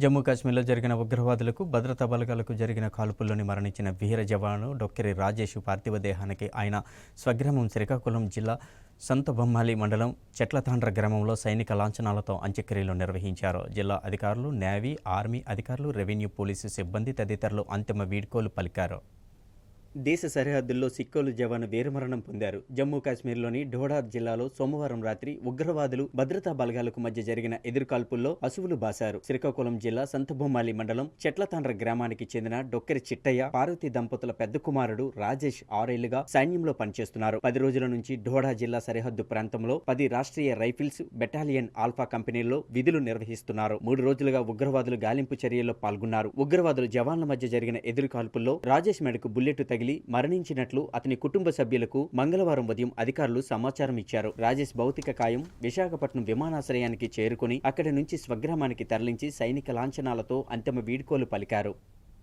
జమ్మూ కాశ్మీర్లో జరిగిన ఉగ్రవాదులకు భద్రతా బలగాలకు జరిగిన కాల్పుల్లోని మరణించిన వీర జవాను డొక్కెరి రాజేష్ పార్థివ దేహానికి ఆయన స్వగ్రామం శ్రీకాకుళం జిల్లా సంతబొమ్మాలి మండలం చెట్లతాండ్ర గ్రామంలో సైనిక లాంఛనాలతో అంత్యక్రియలు నిర్వహించారు. జిల్లా అధికారులు, నేవీ, ఆర్మీ అధికారులు, రెవెన్యూ పోలీసు సిబ్బంది తదితరులు అంతిమ వీడ్కోలు పలికారు. దేశ సరిహద్దుల్లో సిక్కోలు జవాను వీరమరణం పొందారు. జమ్మూ కాశ్మీర్లోని ఢోడా జిల్లాలో సోమవారం రాత్రి ఉగ్రవాదులు భద్రతా బలగాలకు మధ్య జరిగిన ఎదురుకాల్పుల్లో పశువులు బాశారు. శ్రీకాకుళం జిల్లా సంతబొమ్మాలి మండలం చెట్లతాండ్ర గ్రామానికి చెందిన డొక్కెరి చిట్టయ్య, పార్వతి దంపతుల పెద్ద కుమారుడు రాజేష్ 6 ఏళ్లుగా సైన్యంలో పనిచేస్తున్నారు. 10 రోజుల నుంచి ఢోడా జిల్లా సరిహద్దు ప్రాంతంలో 10 రాష్ట్రీయ రైఫిల్స్ బెటాలియన్ ఆల్ఫా కంపెనీల్లో విధులు నిర్వహిస్తున్నారు. 3 రోజులుగా ఉగ్రవాదులు గాలింపు చర్యల్లో పాల్గొన్నారు. ఉగ్రవాదులు జవాన్ల మధ్య జరిగిన ఎదురుకాల్పుల్లో రాజేష్ మెడకు బుల్లెట్ తగిలి మరణించినట్లు అతని కుటుంబ సభ్యులకు మంగళవారం ఉదయం అధికారులు సమాచారం ఇచ్చారు. రాజేష్ భౌతిక కాయం విశాఖపట్నం విమానాశ్రయానికి చేరుకుని అక్కడి నుంచి స్వగ్రామానికి తరలించి సైనిక లాంఛనాలతో అంతిమ వీడ్కోలు పలికారు.